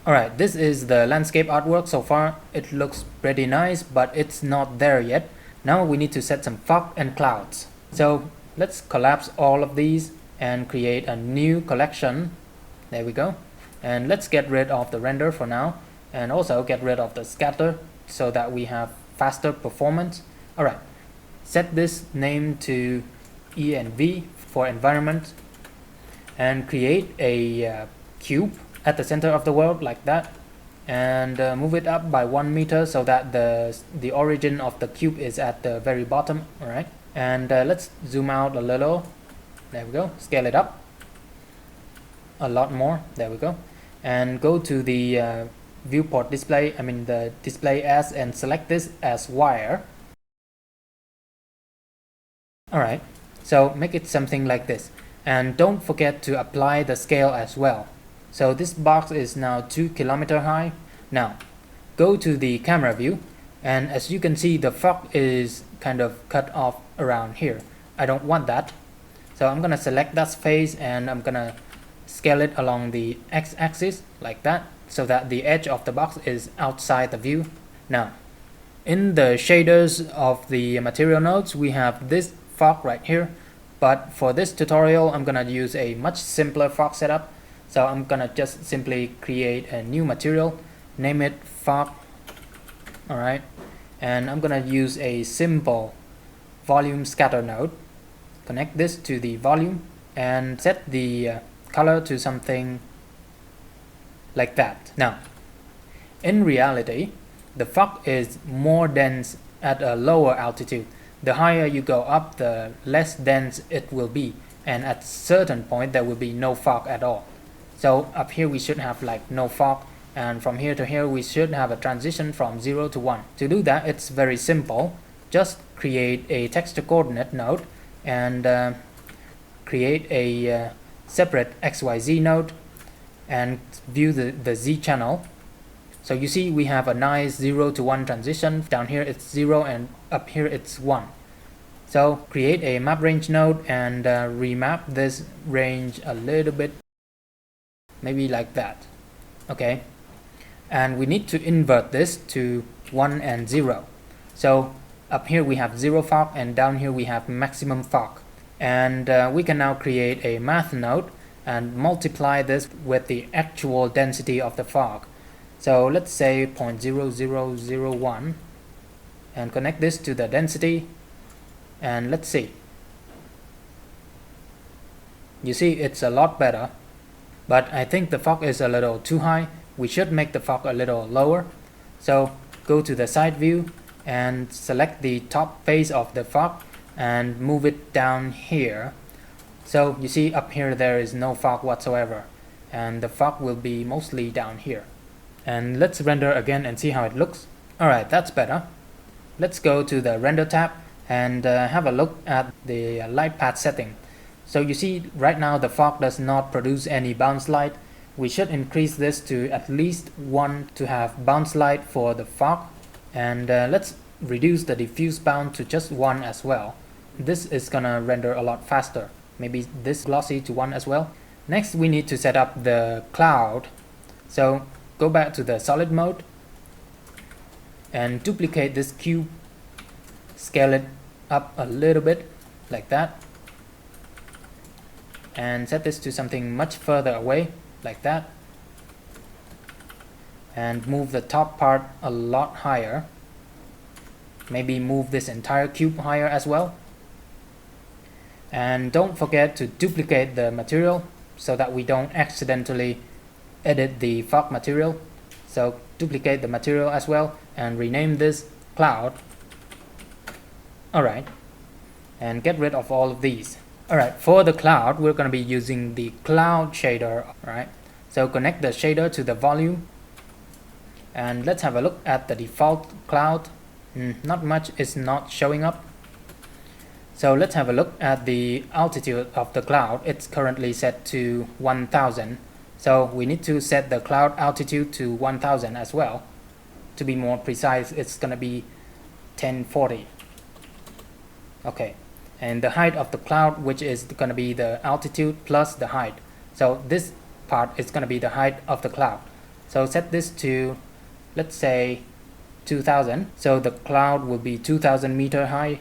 Alright, this is the landscape artwork. So far it looks pretty nice, but it's not there yet. Now we need to set some fog and clouds. So let's collapse all of these and create a new collection. There we go. And let's get rid of the render for now, and also get rid of the scatter so that we have faster performance. Alright, set this name to env for environment, and create a cube at the center of the world like that, and move it up by 1 meter so that the origin of the cube is at the very bottom. Alright, and let's zoom out a little. There we go. Scale it up a lot more. There we go. And go to the viewport display, the display as, and select this as wire. Alright, so make it something like this, and don't forget to apply the scale as well. So this box is now 2 kilometers high. Now go to the camera view, and as you can see, the fog is kind of cut off around here. I don't want that, so I'm gonna select that face and I'm gonna scale it along the x-axis like that, so that the edge of the box is outside the view. Now in the shaders of the material nodes, we have this fog right here, but for this tutorial I'm gonna use a much simpler fog setup. So I'm gonna just simply create a new material, name it fog. Alright, and I'm gonna use a simple volume scatter node, connect this to the volume, and set the color to something like that. Now in reality, the fog is more dense at a lower altitude. The higher you go up, the less dense it will be, and at a certain point there will be no fog at all. So up here we should have like no fog, and from here to here we should have a transition from 0 to 1. To do that, it's very simple. Just create a texture coordinate node and create a separate XYZ node and view the Z channel. So you see we have a nice 0 to 1 transition. Down here it's 0 and up here it's 1. So create a map range node and remap this range a little bit, maybe like that. Okay, and we need to invert this to 1 and 0. So up here we have 0 fog, and down here we have maximum fog. And we can now create a math node and multiply this with the actual density of the fog. So let's say 0.0001, and connect this to the density, and let's see. You see it's a lot better, but I think the fog is a little too high. We should make the fog a little lower. So go to the side view and select the top face of the fog and move it down here. So you see up here there is no fog whatsoever, and the fog will be mostly down here. And let's render again and see how it looks. Alright, that's better. Let's go to the render tab and have a look at the light path setting. So you see right now the fog does not produce any bounce light. We should increase this to at least 1 to have bounce light for the fog, and let's reduce the diffuse bound to just 1 as well. This is gonna render a lot faster. Maybe this glossy to 1 as well. Next we need to set up the cloud. So go back to the solid mode and duplicate this cube, scale it up a little bit like that, and set this to something much further away like that, and move the top part a lot higher. Maybe move this entire cube higher as well. And don't forget to duplicate the material so that we don't accidentally edit the fog material. So duplicate the material as well and rename this cloud. Alright, and get rid of all of these. Alright, for the cloud we're going to be using the cloud shader. Alright, so connect the shader to the volume, and let's have a look at the default cloud. Not much is not showing up. So let's have a look at the altitude of the cloud. It's currently set to 1000. So we need to set the cloud altitude to 1000 as well. To be more precise, it's gonna be 1040. Okay, and the height of the cloud, which is gonna be the altitude plus the height. So this part is gonna be the height of the cloud. So set this to, let's say, 2000. So the cloud will be 2000 meter high.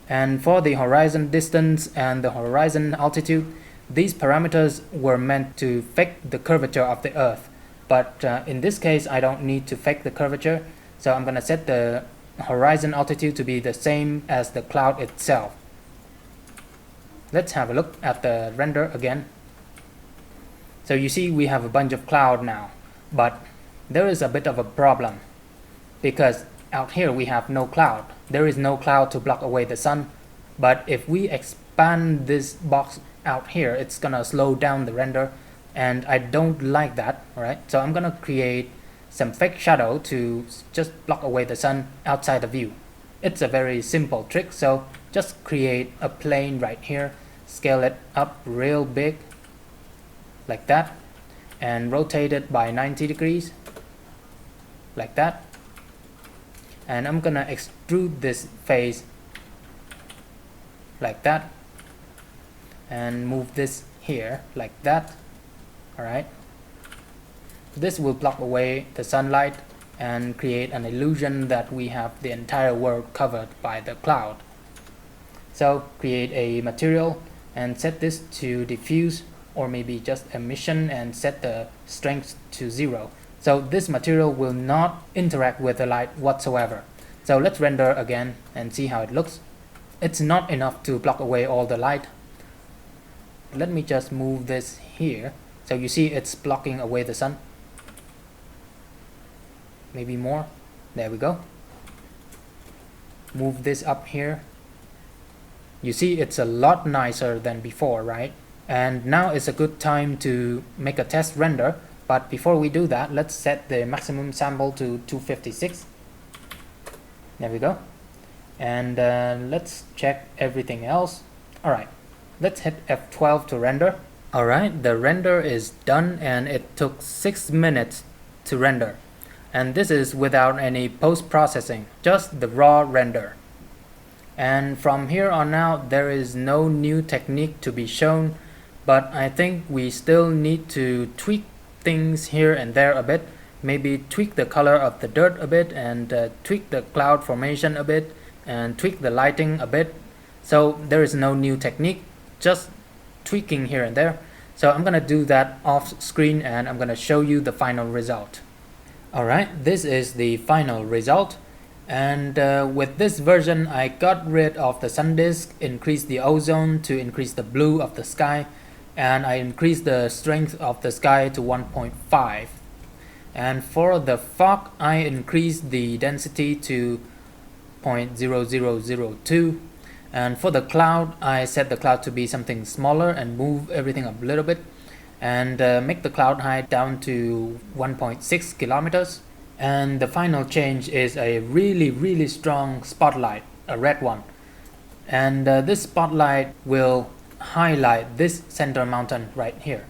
And for the horizon distance and the horizon altitude, these parameters were meant to fake the curvature of the Earth. But in this case, I don't need to fake the curvature. So I'm going to set the horizon altitude to be the same as the cloud itself. Let's have a look at the render again. So you see we have a bunch of cloud now, but there is a bit of a problem because out here we have no cloud. There is no cloud to block away the sun, but if we expand this box out here, it's gonna slow down the render, and I don't like that. Alright, so I'm gonna create some fake shadow to just block away the sun outside the view. It's a very simple trick, so just create a plane right here, scale it up real big like that, and rotate it by 90 degrees like that. And I'm gonna extrude this face like that and move this here like that. Alright, this will block away the sunlight and create an illusion that we have the entire world covered by the cloud. So create a material and set this to diffuse, or maybe just emission, and set the strength to 0. So this material will not interact with the light whatsoever. So let's render again and see how it looks. It's not enough to block away all the light. Let me just move this here. So you see it's blocking away the sun. Maybe more. There we go. Move this up here. You see it's a lot nicer than before, right? And now is a good time to make a test render, but before we do that, let's set the maximum sample to 256. There we go. And let's check everything else. Alright, let's hit F12 to render. Alright, the render is done and it took 6 minutes to render. And this is without any post-processing, just the raw render. And from here on out, there is no new technique to be shown, but I think we still need to tweak things here and there a bit. Maybe tweak the color of the dirt a bit, and tweak the cloud formation a bit, and tweak the lighting a bit. So there is no new technique, just tweaking here and there. So I'm gonna do that off screen and I'm gonna show you the final result. Alright, this is the final result. And with this version, I got rid of the sun disk, increased the ozone to increase the blue of the sky, and I increased the strength of the sky to 1.5. And for the fog, I increased the density to 0.0002. And for the cloud, I set the cloud to be something smaller and move everything up a little bit, and make the cloud height down to 1.6 kilometers. And the final change is a really strong spotlight, a red one. And this spotlight will highlight this center mountain right here.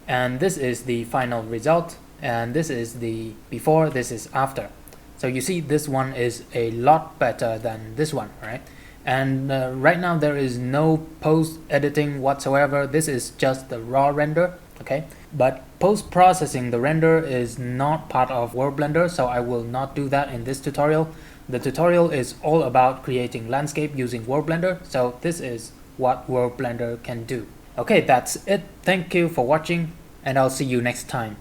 And this is the final result, and this is the before, this is after. So you see this one is a lot better than this one, right? And right now there is no post editing whatsoever. This is just the raw render, okay? But post-processing the render is not part of World Blender, so I will not do that in this tutorial. The tutorial is all about creating landscape using World Blender, so this is what World Blender can do. Okay, that's it. Thank you for watching, and I'll see you next time.